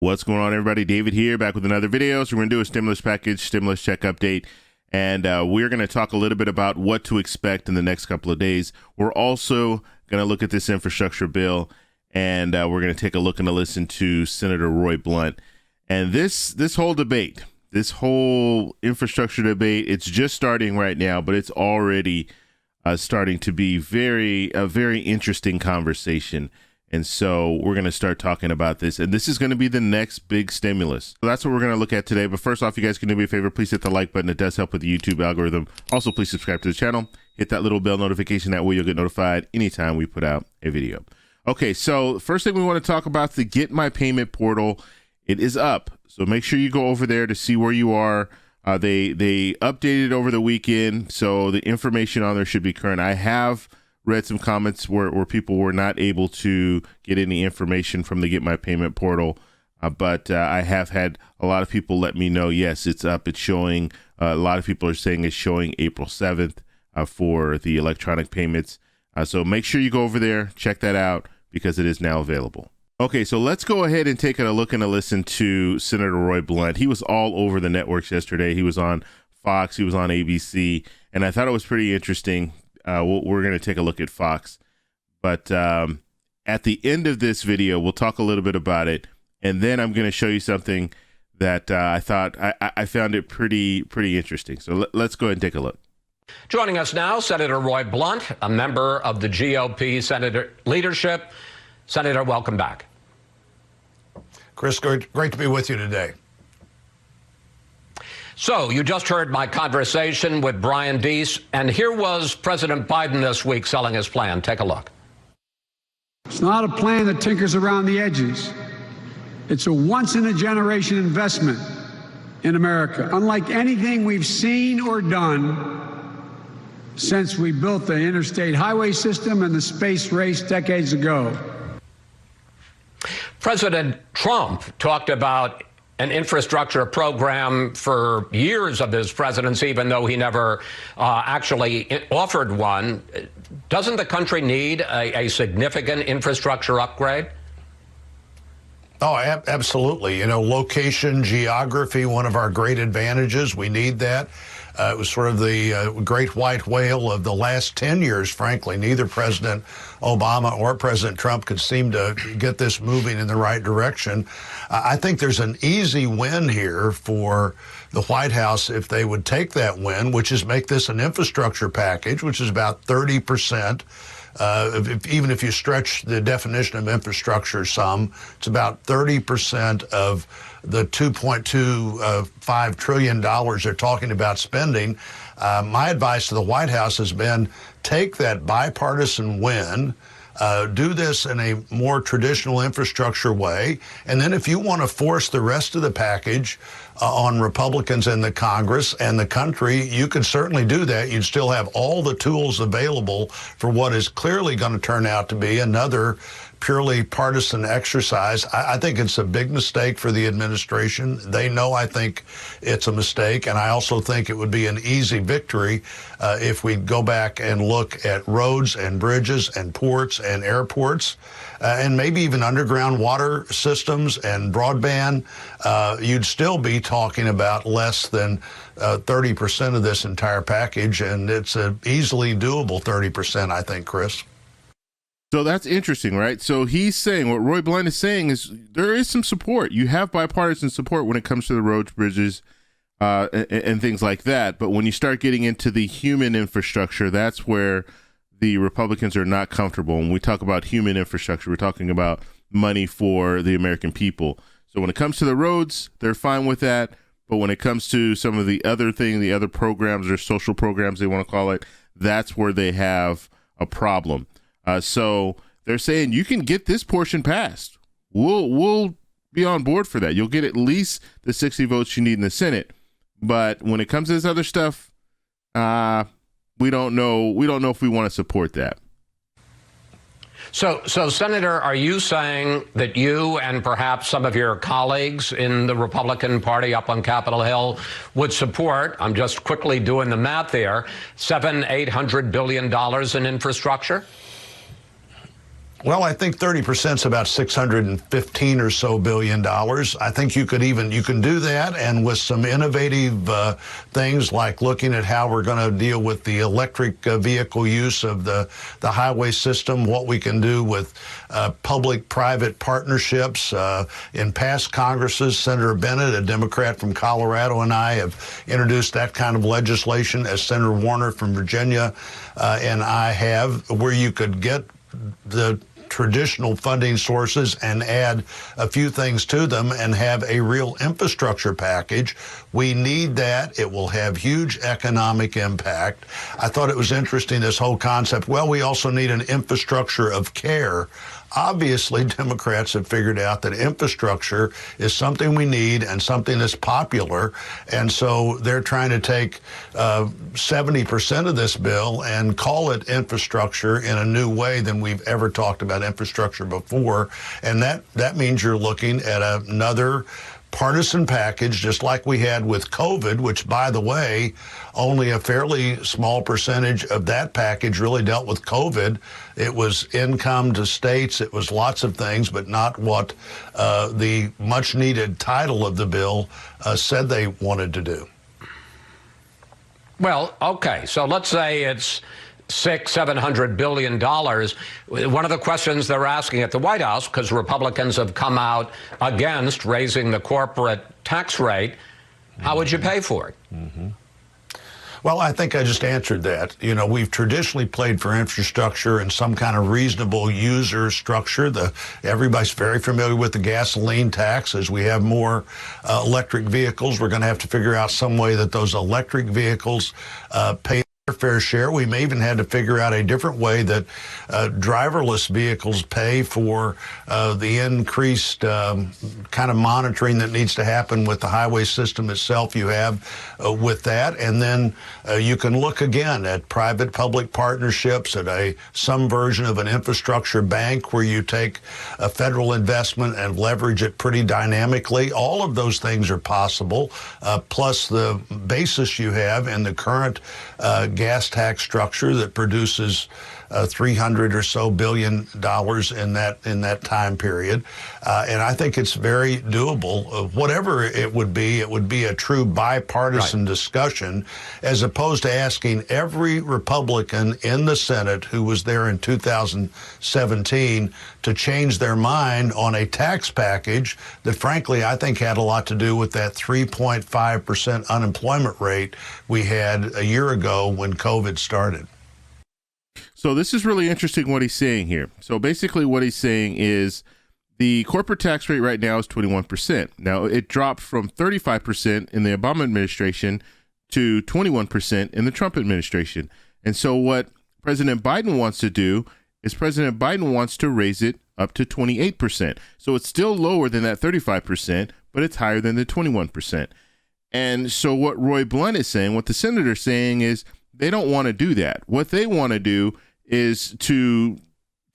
What's going on, everybody? David here, back with another video. So we're going to do a stimulus package, stimulus check update, and we're going to talk a little bit about what to expect in the next couple of days. We're also going to look at this infrastructure bill, and we're going to take a look and a listen to Senator Roy Blunt. And this whole debate, this whole infrastructure debate, it's just starting right now, but it's already starting to be a very interesting conversation. And so we're going to start talking about this, and this is going to be the next big stimulus. So that's what we're going to look at today. But first off, you guys can do me a favor. Please hit the like button. It does help with the YouTube algorithm. Also, please subscribe to the channel. Hit that little bell notification. That way you'll get notified anytime we put out a video. Okay, so first thing we want to talk about is the Get My Payment portal. It is up. So make sure you go over there to see where you are. They updated over the weekend, so the information on there should be current. I have read some comments where people were not able to get any information from the Get My Payment portal, but I have had a lot of people let me know, yes, it's up, it's showing. A lot of people are saying it's showing April 7th for the electronic payments. So make sure you go over there, check that out, because it is now available. Okay, so let's go ahead and take a look and a listen to Senator Roy Blunt. He was all over the networks yesterday. He was on Fox, he was on ABC, and I thought it was pretty interesting. We're going to take a look at Fox, but at the end of this video, we'll talk a little bit about it, and then I'm going to show you something that I thought I found it pretty interesting. So let's go ahead and take a look. Joining us now, Senator Roy Blunt, a member of the GOP Senator leadership. Senator, welcome back. Chris, great to be with you today. So you just heard my conversation with Brian Deese, and here was President Biden this week selling his plan. Take a look. It's not a plan that tinkers around the edges. It's a once-in-a-generation investment in America, unlike anything we've seen or done since we built the interstate highway system and the space race decades ago. President Trump talked about an infrastructure program for years of his presidency, even though he never actually offered one. Doesn't the country need a significant infrastructure upgrade? Oh, absolutely. You know, location, geography, one of our great advantages. We need that. It was sort of the great white whale of the last 10 years, frankly. Neither President Obama or President Trump could seem to get this moving in the right direction. I think there's an easy win here for the White House if they would take that win, which is make this an infrastructure package, which is about 30%. Even if you stretch the definition of infrastructure some, it's about 30% of the $2.25 trillion they're talking about spending. My advice to the White House has been take that bipartisan win, do this in a more traditional infrastructure way, and then if you want to force the rest of the package on Republicans in the Congress and the country, you could certainly do that. You'd still have all the tools available for what is clearly going to turn out to be another purely partisan exercise. I think it's a big mistake for the administration. They know I think it's a mistake, and I also think it would be an easy victory if we go back and look at roads and bridges and ports and airports and maybe even underground water systems and broadband. You'd still be talking about less than 30% of this entire package, and it's an easily doable 30%, I think, Chris. So that's interesting, right? So he's saying, what Roy Blunt is saying is there is some support. You have bipartisan support when it comes to the roads, bridges, and things like that. But when you start getting into the human infrastructure, that's where the Republicans are not comfortable. When we talk about human infrastructure, we're talking about money for the American people. So when it comes to the roads, they're fine with that. But when it comes to some of the other things, the other programs or social programs they want to call it, that's where they have a problem. So they're saying you can get this portion passed. We'll be on board for that. You'll get at least the 60 votes you need in the Senate. But when it comes to this other stuff, we don't know. We don't know if we want to support that. So, Senator, are you saying that you and perhaps some of your colleagues in the Republican Party up on Capitol Hill would support, I'm just quickly doing the math there, $700–800 billion in infrastructure? Well, I think 30% is about $615 or so billion. I think you can do that, and with some innovative things like looking at how we're going to deal with the electric vehicle use of the highway system, what we can do with public-private partnerships. In past Congresses, Senator Bennett, a Democrat from Colorado, and I have introduced that kind of legislation, as Senator Warner from Virginia and I have, where you could get the traditional funding sources and add a few things to them and have a real infrastructure package. We need that. It will have huge economic impact. I thought it was interesting, this whole concept. Well, we also need an infrastructure of care. Obviously, Democrats have figured out that infrastructure is something we need and something that's popular, and so they're trying to take 70% of this bill and call it infrastructure in a new way than we've ever talked about infrastructure before, and that means you're looking at another partisan package, just like we had with COVID, which, by the way, only a fairly small percentage of that package really dealt with COVID. It was income to states. It was lots of things, but not what the much-needed title of the bill said they wanted to do. Well, okay, so let's say it's $700 billion. One of the questions they're asking at the White House, because Republicans have come out against raising the corporate tax rate, how would you pay for it? Mm-hmm. Well, I think I just answered that. You know, we've traditionally played for infrastructure and some kind of reasonable user structure. Everybody's very familiar with the gasoline tax. As we have more electric vehicles, we're going to have to figure out some way that those electric vehicles pay fair share. We may even have to figure out a different way that driverless vehicles pay for the increased kind of monitoring that needs to happen with the highway system itself you have with that. And then you can look again at private-public partnerships, at some version of an infrastructure bank where you take a federal investment and leverage it pretty dynamically. All of those things are possible, plus the basis you have in the current gas tax structure that produces $300 or so billion in that time period, and I think it's very doable. Whatever it would be a true bipartisan discussion, as opposed to asking every Republican in the Senate who was there in 2017 to change their mind on a tax package that, frankly, I think had a lot to do with that 3.5% unemployment rate we had a year ago when COVID started. So this is really interesting what he's saying here. So basically what he's saying is the corporate tax rate right now is 21%. Now it dropped from 35% in the Obama administration to 21% in the Trump administration. And so what President Biden wants to do is President Biden wants to raise it up to 28%. So it's still lower than that 35%, but it's higher than the 21%. And so what Roy Blunt is saying, what the senator's saying is they don't want to do that. What they want to do is to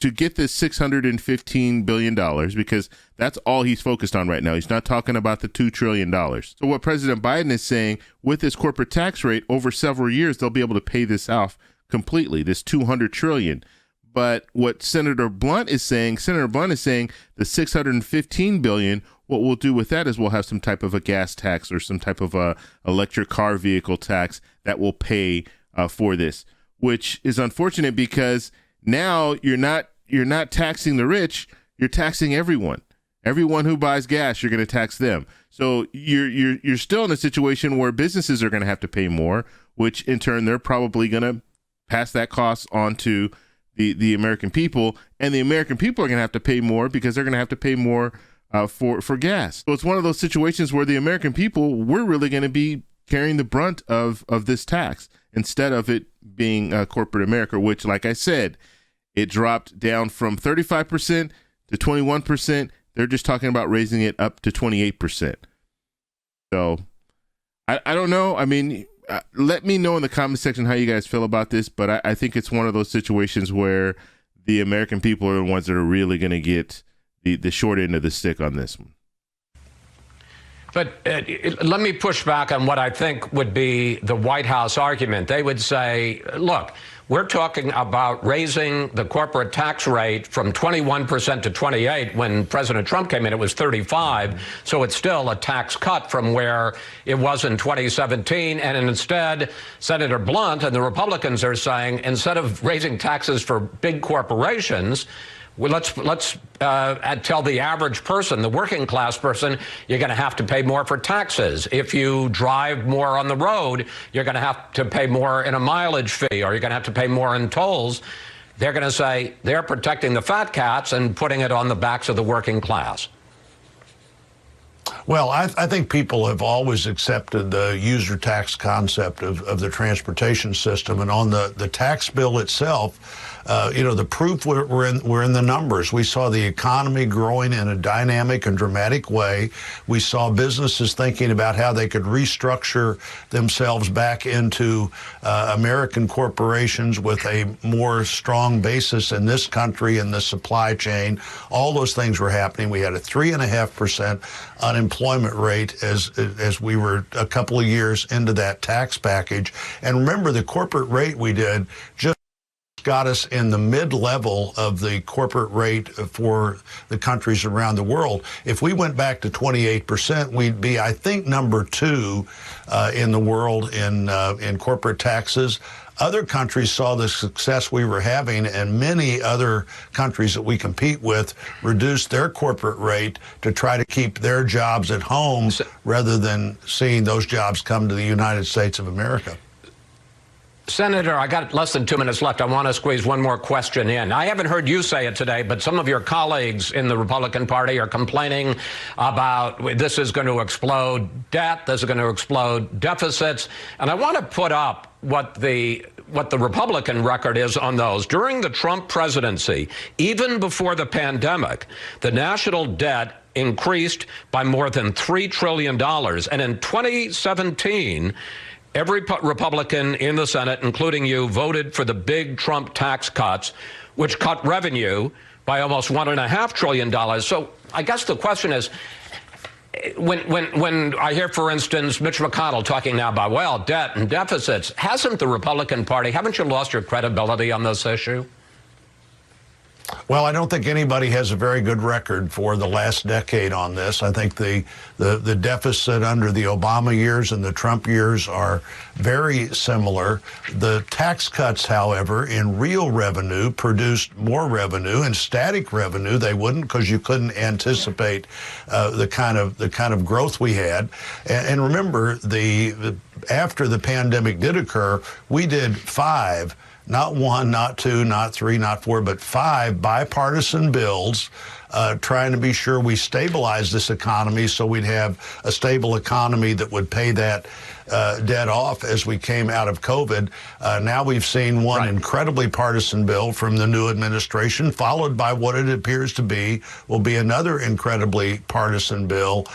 get this $615 billion, because that's all he's focused on right now. He's not talking about the $2 trillion. So what President Biden is saying, with this corporate tax rate over several years, they'll be able to pay this off completely, this $200 trillion. But what Senator Blunt is saying, the $615 billion, what we'll do with that is we'll have some type of a gas tax or some type of a electric car vehicle tax that will pay for this, which is unfortunate because now you're not taxing the rich, you're taxing everyone. Everyone who buys gas, you're going to tax them. So you're still in a situation where businesses are going to have to pay more, which in turn they're probably going to pass that cost on to the American people, and the American people are going to have to pay more because they're going to have to pay more for gas. So it's one of those situations where the American people, we're really going to be carrying the brunt of this tax instead of it being corporate America, which, like I said, it dropped down from 35% to 21%. They're just talking about raising it up to 28%. So I don't know. I mean, let me know in the comment section how you guys feel about this, but I think it's one of those situations where the American people are the ones that are really going to get the short end of the stick on this one. But let me push back on what I think would be the White House argument. They would say, look, We're talking about raising the corporate tax rate from 21% to 28. When President Trump came in, it was 35. So it's still a tax cut from where it was in 2017. And instead, Senator Blunt and the Republicans are saying, instead of raising taxes for big corporations, well, let's tell the average person, the working class person, you're going to have to pay more for taxes. If you drive more on the road, you're going to have to pay more in a mileage fee, or you're going to have to pay more in tolls. They're going to say they're protecting the fat cats and putting it on the backs of the working class. Well, I think people have always accepted the user tax concept of the transportation system, and on the tax bill itself, the proof we're in the numbers. We saw the economy growing in a dynamic and dramatic way. We saw businesses thinking about how they could restructure themselves back into American corporations with a more strong basis in this country and the supply chain. All those things were happening. We had a 3.5% unemployment rate as we were a couple of years into that tax package. And remember, the corporate rate we did just got us in the mid-level of the corporate rate for the countries around the world. If we went back to 28%, we'd be, I think, number 2 in the world in corporate taxes. Other countries saw the success we were having, and many other countries that we compete with reduced their corporate rate to try to keep their jobs at home rather than seeing those jobs come to the United States of America. Senator, I got less than 2 minutes left. I want to squeeze one more question in. I haven't heard you say it today, but some of your colleagues in the Republican Party are complaining about this is going to explode debt, this is going to explode deficits. And I want to put up what the Republican record is on those. During the Trump presidency, even before the pandemic, the national debt increased by more than $3 trillion. And in 2017, every Republican in the Senate, including you, voted for the big Trump tax cuts, which cut revenue by almost $1.5 trillion. So I guess the question is, when I hear, for instance, Mitch McConnell talking now about, well, debt and deficits, hasn't the Republican Party, haven't you lost your credibility on this issue? Well, I don't think anybody has a very good record for the last decade on this. I think the deficit under the Obama years and the Trump years are very similar. The tax cuts, however, in real revenue produced more revenue. In static revenue, they wouldn't, because you couldn't anticipate the kind of growth we had. And remember, after the pandemic did occur, we did 5. Not 1, not 2, not 3, not 4, but 5 bipartisan bills trying to be sure we stabilize this economy so we'd have a stable economy that would pay that debt off as we came out of COVID. Now we've seen one incredibly partisan bill from the new administration, followed by what it appears to will be another incredibly partisan bill.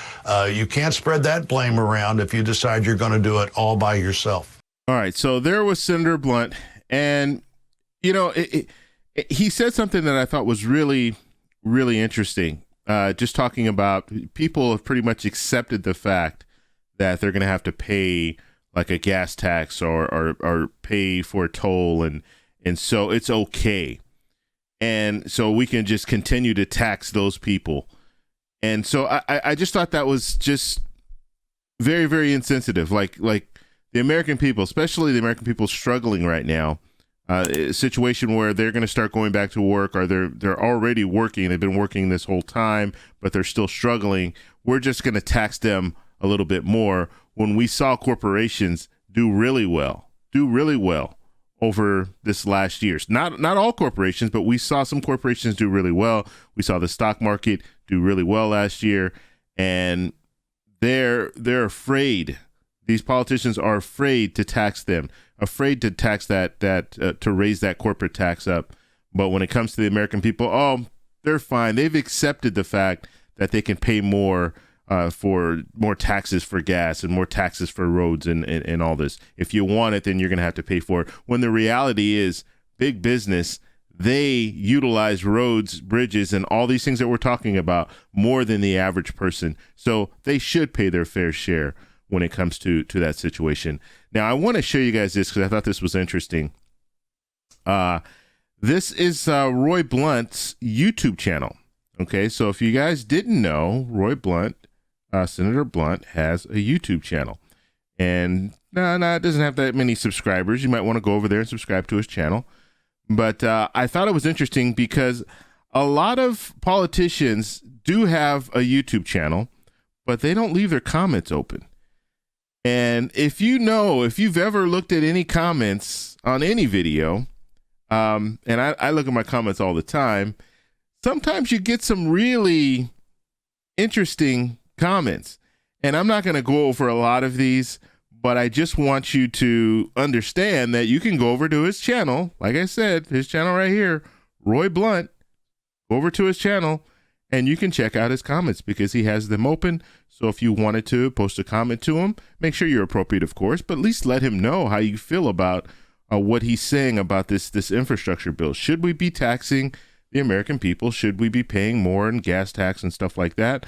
You can't spread that blame around if you decide you're going to do it all by yourself. All right, so there was Senator Blunt. And, he said something that I thought was really, really interesting. Just talking about people have pretty much accepted the fact that they're going to have to pay like a gas tax or pay for a toll. And so it's okay. And so we can just continue to tax those people. And so I just thought that was just very, very insensitive. Like the American people, especially the American people struggling right now, a situation where they're going to start going back to work, or they're already working. They've been working this whole time, but they're still struggling. We're just going to tax them a little bit more when we saw corporations do really well over this last year. Not all corporations, but we saw some corporations do really well. We saw the stock market do really well last year, and they're afraid. These politicians are afraid to tax them, afraid to tax to raise that corporate tax up. But when it comes to the American people, they're fine. They've accepted the fact that they can pay more for more taxes for gas and more taxes for roads and all this. If you want it, then you're going to have to pay for it. When the reality is, big business, they utilize roads, bridges, and all these things that we're talking about more than the average person. So they should pay their fair share when it comes to that situation. Now, I want to show you guys this because I thought this was interesting. This is Roy Blunt's YouTube channel. Okay, so if you guys didn't know, Roy Blunt, Senator Blunt, has a YouTube channel. And no, it doesn't have that many subscribers. You might want to go over there and subscribe to his channel. But I thought it was interesting because a lot of politicians do have a YouTube channel, but they don't leave their comments open. And if you've ever looked at any comments on any video, and I look at my comments all the time, sometimes you get some really interesting comments. And I'm not going to go over a lot of these, but I just want you to understand that you can go over to his channel. Like I said, his channel right here, Roy Blunt. Go over to his channel and you can check out his comments because he has them open. So if you wanted to post a comment to him, make sure you're appropriate, of course, but at least let him know how you feel about what he's saying about this infrastructure bill. Should we be taxing the American people? Should we be paying more in gas tax and stuff like that?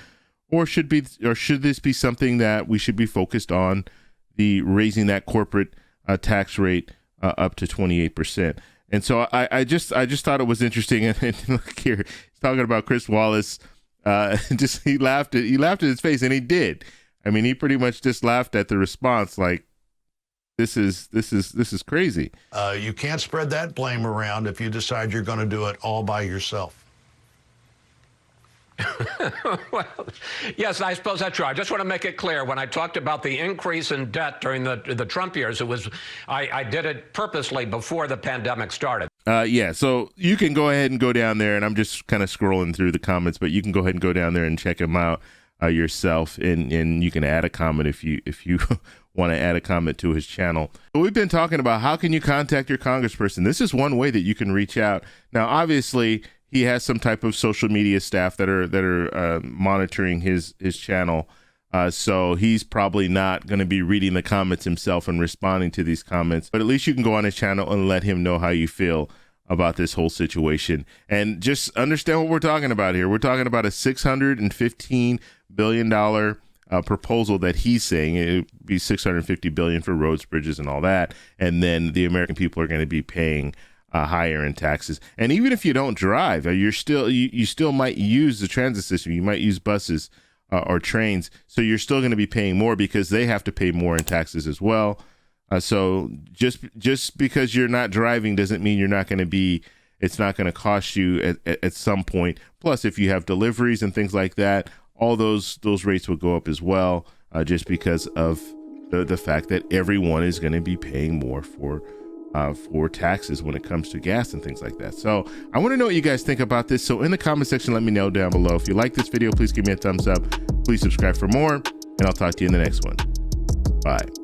Or should this be something that we should be focused on, the raising that corporate tax rate up to 28%? And so I just thought it was interesting. And look here, he's talking about Chris Wallace. He laughed at his face, and he did. I mean, he pretty much just laughed at the response, like, this is crazy. You can't spread that blame around if you decide you're going to do it all by yourself. Well, yes, I suppose that's true. I just want to make it clear. When I talked about the increase in debt during the Trump years, I did it purposely before the pandemic started. Yeah, so you can go ahead and go down there, and I'm just kind of scrolling through the comments, but you can go ahead and go down there and check him out yourself, and you can add a comment if you want to add a comment to his channel. But we've been talking about how can you contact your congressperson. This is one way that you can reach out. Now, obviously, he has some type of social media staff that are monitoring his channel. So he's probably not going to be reading the comments himself and responding to these comments. But at least you can go on his channel and let him know how you feel about this whole situation. And just understand what we're talking about here. We're talking about a $615 billion proposal that he's saying. It would be $650 billion for roads, bridges, and all that. And then the American people are going to be paying higher in taxes. And even if you don't drive, you still might use the transit system. You might use buses or trains. So you're still going to be paying more because they have to pay more in taxes as well. So just because you're not driving doesn't mean it's not going to cost you at some point. Plus, if you have deliveries and things like that, all those rates will go up as well, just because of the fact that everyone is going to be paying more for taxes when it comes to gas and things like that. So I want to know what you guys think about this. So in the comment section, let me know down below. If you like this video, please give me a thumbs up. Please subscribe for more, and I'll talk to you in the next one. Bye.